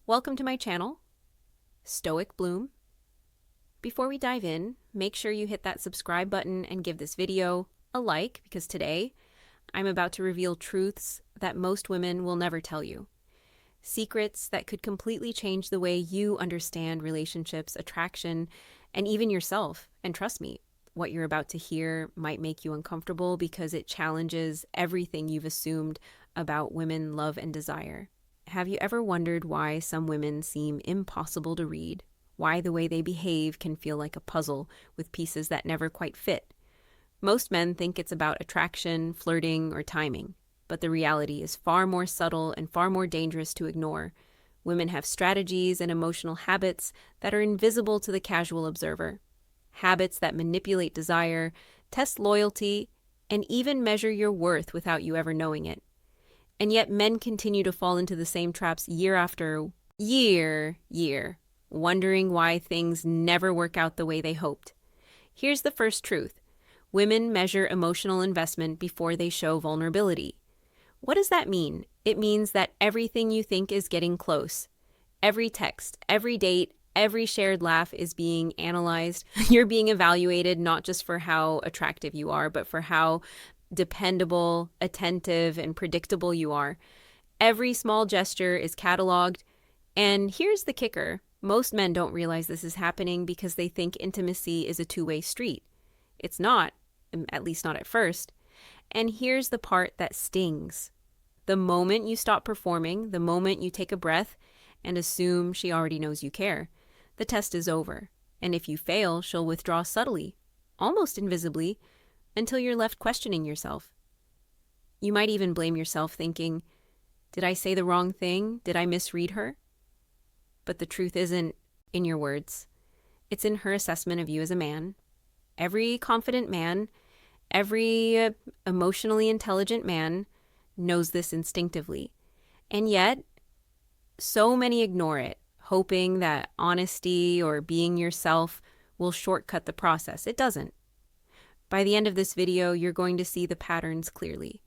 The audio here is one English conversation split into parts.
Welcome to my channel, Stoic Bloom. Before we dive in, make sure you hit that subscribe button and give this video a like, because today I'm about to reveal truths that most women will never tell you. Secrets that could completely change the way you understand relationships, attraction, and even yourself. And trust me, what you're about to hear might make you uncomfortable because it challenges everything you've assumed about women, love, and desire. Have you ever wondered why some women seem impossible to read? Why the way they behave can feel like a puzzle with pieces that never quite fit? Most men think it's about attraction, flirting, or timing, but the reality is far more subtle and far more dangerous to ignore. Women have strategies and emotional habits that are invisible to the casual observer. Habits that manipulate desire, test loyalty, and even measure your worth without you ever knowing it. And yet men continue to fall into the same traps year after year, wondering why things never work out the way they hoped. Here's the first truth. Women measure emotional investment before they show vulnerability. What does that mean? It means that everything you think is getting close. Every text, every date, every shared laugh is being analyzed. You're being evaluated not just for how attractive you are, but for how dependable, attentive, and predictable you are. Every small gesture is cataloged. And here's the kicker. Most men don't realize this is happening because they think intimacy is a two-way street. It's not, at least not at first. And here's the part that stings. The moment you stop performing, the moment you take a breath and assume she already knows you care, the test is over. And if you fail, she'll withdraw subtly, almost invisibly, until you're left questioning yourself. You might even blame yourself, thinking, did I say the wrong thing? Did I misread her? But the truth isn't in your words. It's in her assessment of you as a man. Every confident man, every emotionally intelligent man knows this instinctively. And yet, so many ignore it, hoping that honesty or being yourself will shortcut the process. It doesn't. By the end of this video, you're going to see the patterns clearly.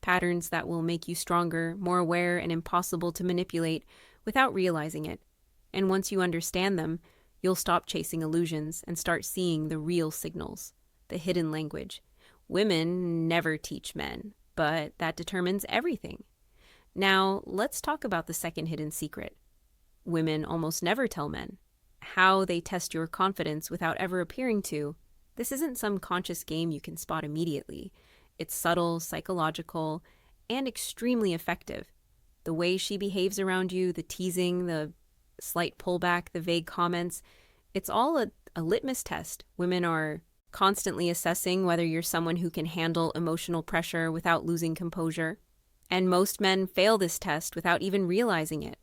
Patterns that will make you stronger, more aware, and impossible to manipulate without realizing it. And once you understand them, you'll stop chasing illusions and start seeing the real signals, the hidden language. Women never teach men, but that determines everything. Now, let's talk about the second hidden secret. Women almost never tell men how they test your confidence without ever appearing to. This isn't some conscious game you can spot immediately. It's subtle, psychological, and extremely effective. The way she behaves around you, the teasing, the slight pullback, the vague comments, it's all a litmus test. Women are constantly assessing whether you're someone who can handle emotional pressure without losing composure. And most men fail this test without even realizing it.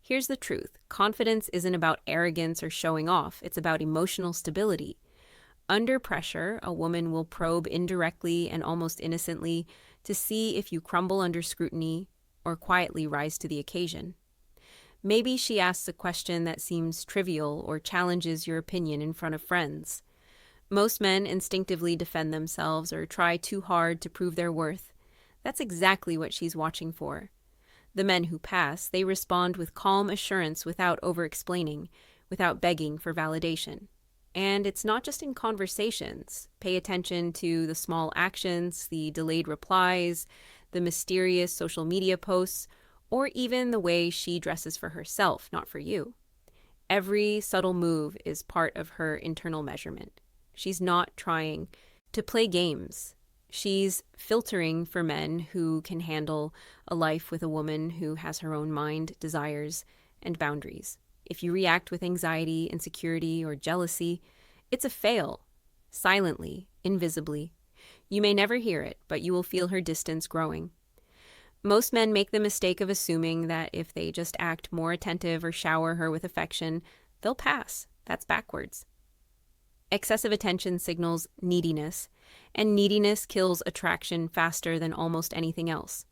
Here's the truth. Confidence isn't about arrogance or showing off. It's about emotional stability. Under pressure, a woman will probe indirectly and almost innocently to see if you crumble under scrutiny or quietly rise to the occasion. Maybe she asks a question that seems trivial or challenges your opinion in front of friends. Most men instinctively defend themselves or try too hard to prove their worth. That's exactly what she's watching for. The men who pass, they respond with calm assurance without over-explaining, without begging for validation. And it's not just in conversations. Pay attention to the small actions, the delayed replies, the mysterious social media posts, or even the way she dresses for herself, not for you. Every subtle move is part of her internal measurement. She's not trying to play games. She's filtering for men who can handle a life with a woman who has her own mind, desires, and boundaries. If you react with anxiety, insecurity, or jealousy, it's a fail. Silently, invisibly. You may never hear it, but you will feel her distance growing. Most men make the mistake of assuming that if they just act more attentive or shower her with affection, they'll pass. That's backwards. Excessive attention signals neediness, and neediness kills attraction faster than almost anything else.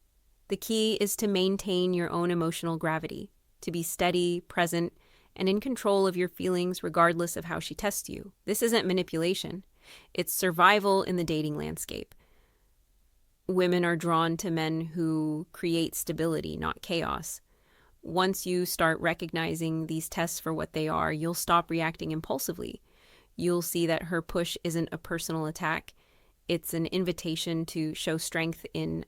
The key is to maintain your own emotional gravity, to be steady, present, and in control of your feelings regardless of how she tests you. This isn't manipulation. It's survival in the dating landscape. Women are drawn to men who create stability, not chaos. Once you start recognizing these tests for what they are, you'll stop reacting impulsively. You'll see that her push isn't a personal attack. It's an invitation to show strength in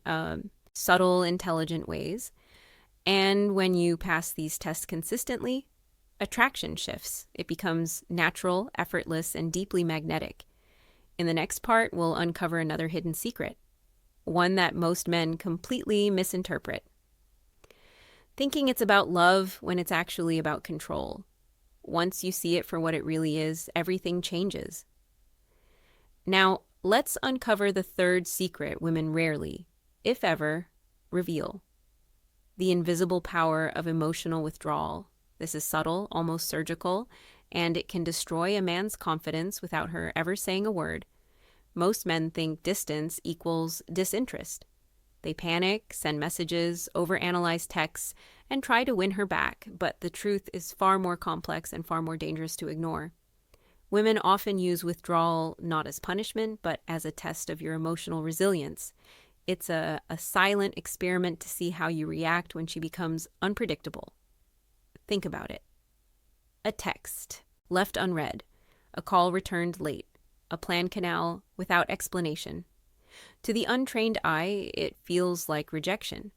subtle, intelligent ways. And when you pass these tests consistently, attraction shifts. It becomes natural, effortless, and deeply magnetic. In the next part, we'll uncover another hidden secret, one that most men completely misinterpret. Thinking it's about love when it's actually about control. Once you see it for what it really is, everything changes. Now, let's uncover the third secret women rarely, if ever, reveal. The invisible power of emotional withdrawal. This is subtle, almost surgical, and it can destroy a man's confidence without her ever saying a word. Most men think distance equals disinterest. They panic, send messages, overanalyze texts, and try to win her back, but the truth is far more complex and far more dangerous to ignore. Women often use withdrawal not as punishment, but as a test of your emotional resilience. It's a silent experiment to see how you react when she becomes unpredictable. Think about it. A text left unread, a call returned late, a planned canal without explanation. To the untrained eye, it feels like rejection.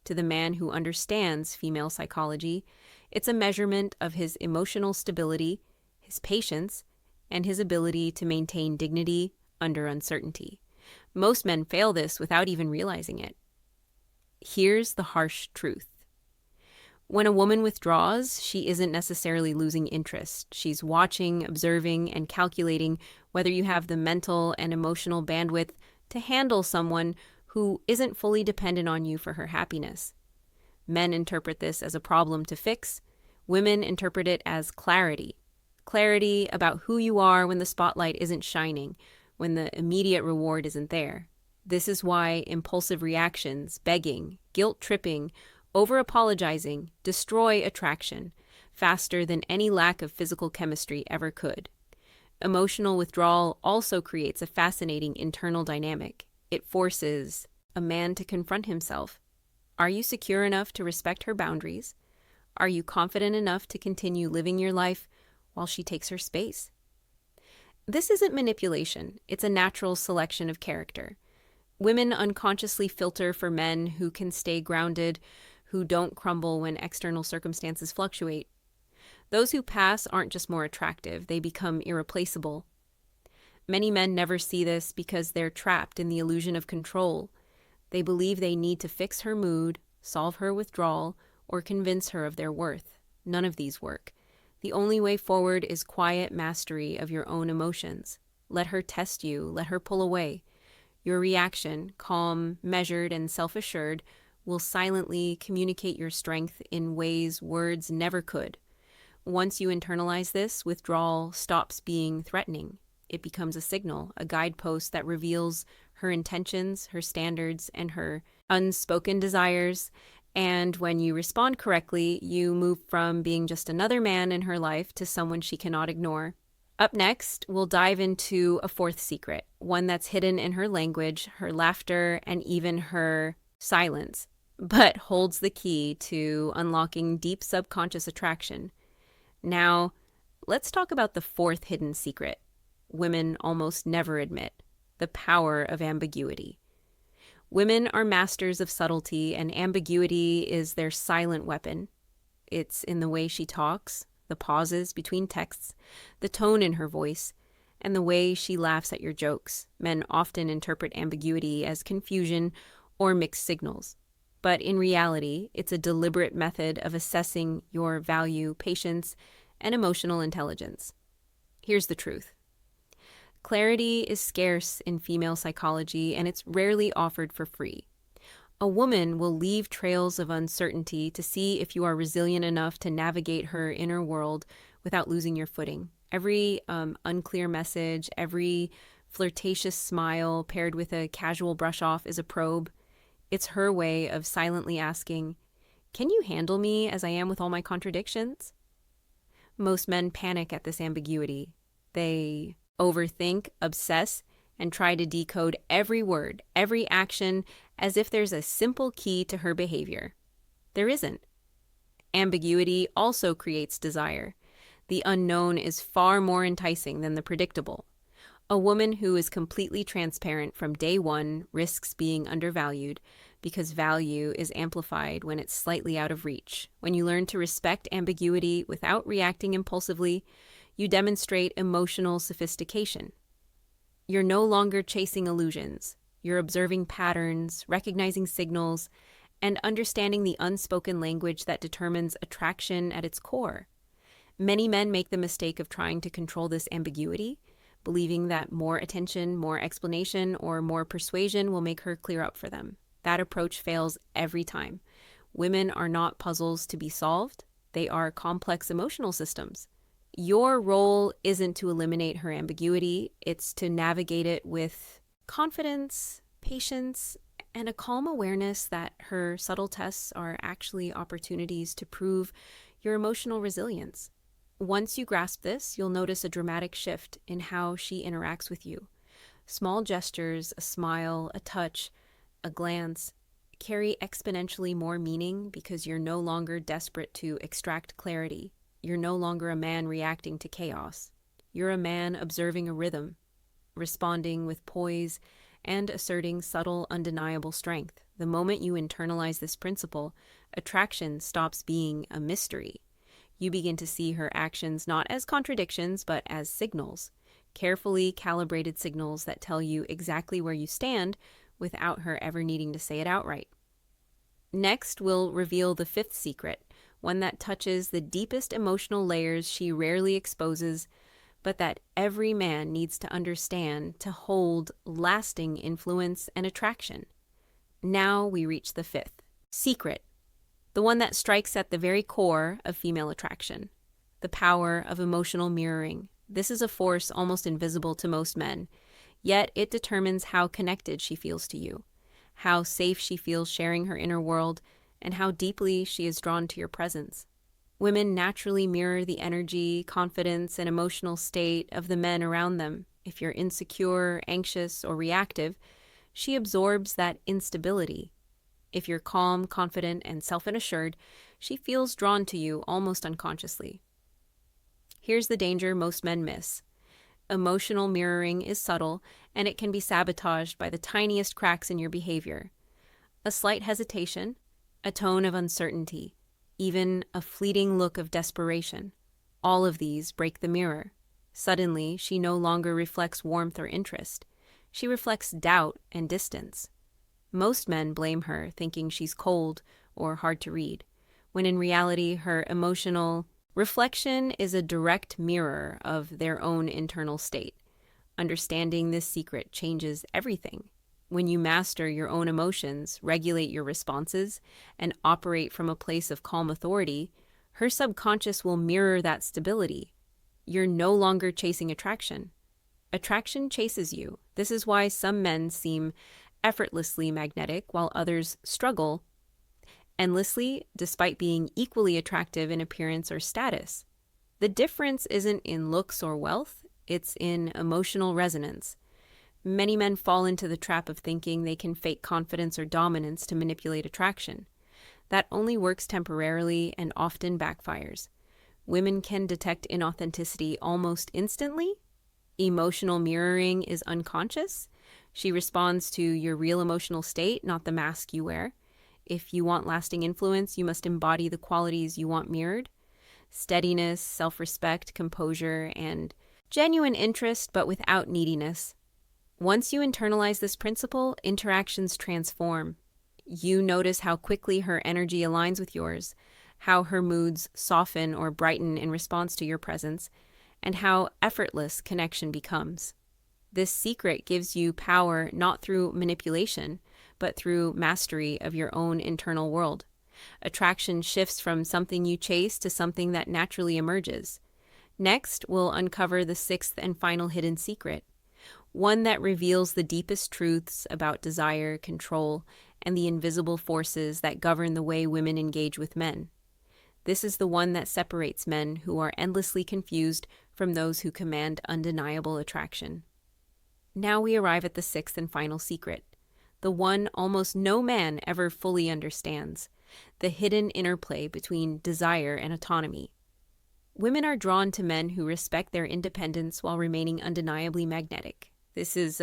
To the man who understands female psychology, it's a measurement of his emotional stability, his patience, and his ability to maintain dignity under uncertainty. Most men fail this without even realizing it. Here's the harsh truth. When a woman withdraws, she isn't necessarily losing interest. She's watching, observing, and calculating whether you have the mental and emotional bandwidth to handle someone who isn't fully dependent on you for her happiness. Men interpret this as a problem to fix. Women interpret it as clarity. Clarity about who you are when the spotlight isn't shining, when the immediate reward isn't there. This is why impulsive reactions, begging, guilt-tripping, over-apologizing destroy attraction faster than any lack of physical chemistry ever could. Emotional withdrawal also creates a fascinating internal dynamic. It forces a man to confront himself. Are you secure enough to respect her boundaries? Are you confident enough to continue living your life while she takes her space? This isn't manipulation. It's a natural selection of character. Women unconsciously filter for men who can stay grounded, who don't crumble when external circumstances fluctuate. Those who pass aren't just more attractive, they become irreplaceable. Many men never see this because they're trapped in the illusion of control. They believe they need to fix her mood, solve her withdrawal, or convince her of their worth. None of these work. The only way forward is quiet mastery of your own emotions. Let her test you, let her pull away. Your reaction, calm, measured, and self-assured, will silently communicate your strength in ways words never could. Once you internalize this, withdrawal stops being threatening. It becomes a signal, a guidepost that reveals her intentions, her standards, and her unspoken desires. And when you respond correctly, you move from being just another man in her life to someone she cannot ignore. Up next, we'll dive into a fourth secret, one that's hidden in her language, her laughter, and even her silence, but holds the key to unlocking deep subconscious attraction. Now, let's talk about the fourth hidden secret women almost never admit, the power of ambiguity. Women are masters of subtlety, and ambiguity is their silent weapon. It's in the way she talks, the pauses between texts, the tone in her voice, and the way she laughs at your jokes. Men often interpret ambiguity as confusion or mixed signals. But in reality, it's a deliberate method of assessing your value, patience, and emotional intelligence. Here's the truth. Clarity is scarce in female psychology, and it's rarely offered for free. A woman will leave trails of uncertainty to see if you are resilient enough to navigate her inner world without losing your footing. Every unclear message, every flirtatious smile paired with a casual brush off is a probe. It's her way of silently asking, "Can you handle me as I am with all my contradictions?" Most men panic at this ambiguity. They overthink, obsess, and try to decode every word, every action, as if there's a simple key to her behavior. There isn't. Ambiguity also creates desire. The unknown is far more enticing than the predictable. A woman who is completely transparent from day one risks being undervalued because value is amplified when it's slightly out of reach. When you learn to respect ambiguity without reacting impulsively, you demonstrate emotional sophistication. You're no longer chasing illusions. You're observing patterns, recognizing signals, and understanding the unspoken language that determines attraction at its core. Many men make the mistake of trying to control this ambiguity, believing that more attention, more explanation, or more persuasion will make her clear up for them. That approach fails every time. Women are not puzzles to be solved. They are complex emotional systems. Your role isn't to eliminate her ambiguity. It's to navigate it with confidence, patience, and a calm awareness that her subtle tests are actually opportunities to prove your emotional resilience. Once you grasp this, you'll notice a dramatic shift in how she interacts with you. Small gestures, a smile, a touch, a glance, carry exponentially more meaning because you're no longer desperate to extract clarity. You're no longer a man reacting to chaos. You're a man observing a rhythm, responding with poise, and asserting subtle, undeniable strength. The moment you internalize this principle, attraction stops being a mystery. You begin to see her actions not as contradictions, but as signals, carefully calibrated signals that tell you exactly where you stand without her ever needing to say it outright. Next, we'll reveal the fifth secret, one that touches the deepest emotional layers she rarely exposes, but that every man needs to understand to hold lasting influence and attraction. Now we reach the fifth secret, the one that strikes at the very core of female attraction, the power of emotional mirroring. This is a force almost invisible to most men, yet it determines how connected she feels to you, how safe she feels sharing her inner world, and how deeply she is drawn to your presence. Women naturally mirror the energy, confidence, and emotional state of the men around them. If you're insecure, anxious, or reactive, she absorbs that instability. If you're calm, confident, and self-assured, she feels drawn to you almost unconsciously. Here's the danger most men miss. Emotional mirroring is subtle, and it can be sabotaged by the tiniest cracks in your behavior. A slight hesitation, a tone of uncertainty, even a fleeting look of desperation. All of these break the mirror. Suddenly, she no longer reflects warmth or interest. She reflects doubt and distance. Most men blame her, thinking she's cold or hard to read, when in reality, her emotional reflection is a direct mirror of their own internal state. Understanding this secret changes everything. When you master your own emotions, regulate your responses, and operate from a place of calm authority, her subconscious will mirror that stability. You're no longer chasing attraction. Attraction chases you. This is why some men seem effortlessly magnetic while others struggle endlessly despite being equally attractive in appearance or status. The difference isn't in looks or wealth, it's in emotional resonance. Many men fall into the trap of thinking they can fake confidence or dominance to manipulate attraction. That only works temporarily and often backfires. Women can detect inauthenticity almost instantly. Emotional mirroring is unconscious. She responds to your real emotional state, not the mask you wear. If you want lasting influence, you must embody the qualities you want mirrored: steadiness, self-respect, composure, and genuine interest, but without neediness. Once you internalize this principle, interactions transform. You notice how quickly her energy aligns with yours, how her moods soften or brighten in response to your presence, and how effortless connection becomes. This secret gives you power not through manipulation, but through mastery of your own internal world. Attraction shifts from something you chase to something that naturally emerges. Next, we'll uncover the sixth and final hidden secret, one that reveals the deepest truths about desire, control, and the invisible forces that govern the way women engage with men. This is the one that separates men who are endlessly confused from those who command undeniable attraction. Now we arrive at the sixth and final secret, the one almost no man ever fully understands, the hidden interplay between desire and autonomy. Women are drawn to men who respect their independence while remaining undeniably magnetic. This is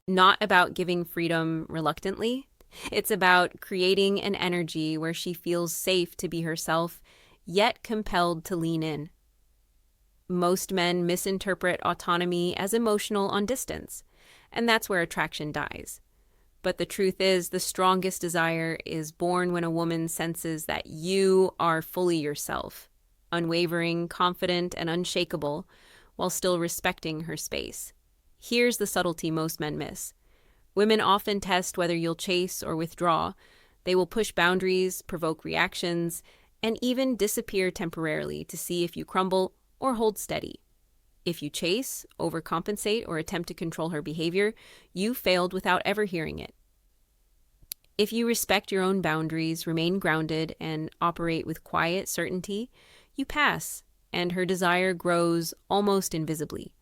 not about giving freedom reluctantly. It's about creating an energy where she feels safe to be herself, yet compelled to lean in. Most men misinterpret autonomy as emotional on distance, and that's where attraction dies. But the truth is, the strongest desire is born when a woman senses that you are fully yourself, unwavering, confident, and unshakable, while still respecting her space. Here's the subtlety most men miss. Women often test whether you'll chase or withdraw. They will push boundaries, provoke reactions, and even disappear temporarily to see if you crumble or hold steady. If you chase, overcompensate, or attempt to control her behavior, you failed without ever hearing it. If you respect your own boundaries, remain grounded, and operate with quiet certainty, you pass, and her desire grows almost invisibly.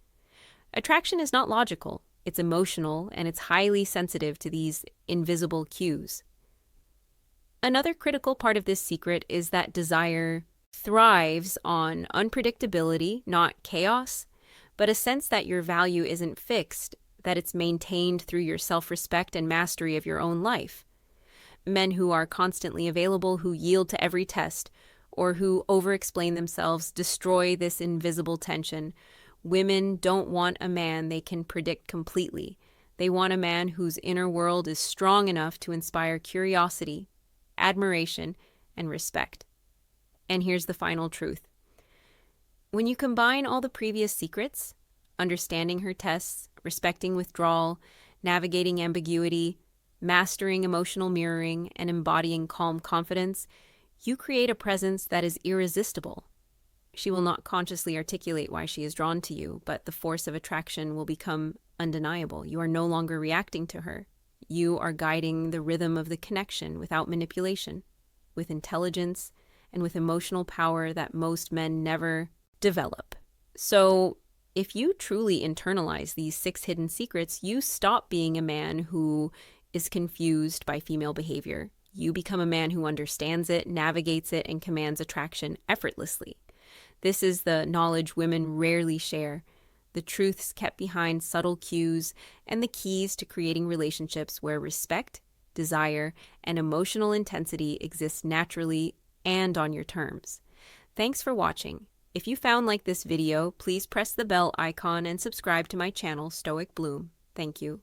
Attraction is not logical, it's emotional, and it's highly sensitive to these invisible cues. Another critical part of this secret is that desire thrives on unpredictability, not chaos, but a sense that your value isn't fixed, that it's maintained through your self-respect and mastery of your own life. Men who are constantly available, who yield to every test, or who over-explain themselves, destroy this invisible tension. Women don't want a man they can predict completely. They want a man whose inner world is strong enough to inspire curiosity, admiration, and respect. And here's the final truth. When you combine all the previous secrets, understanding her tests, respecting withdrawal, navigating ambiguity, mastering emotional mirroring, and embodying calm confidence, you create a presence that is irresistible. She will not consciously articulate why she is drawn to you, but the force of attraction will become undeniable. You are no longer reacting to her. You are guiding the rhythm of the connection without manipulation, with intelligence, and with emotional power that most men never develop. So, if you truly internalize these 6 hidden secrets, you stop being a man who is confused by female behavior. You become a man who understands it, navigates it, and commands attraction effortlessly. This is the knowledge women rarely share, the truths kept behind subtle cues, and the keys to creating relationships where respect, desire, and emotional intensity exist naturally and on your terms. Thanks for watching. If you found this video, please press the bell icon and subscribe to my channel, Stoic Bloom. Thank you.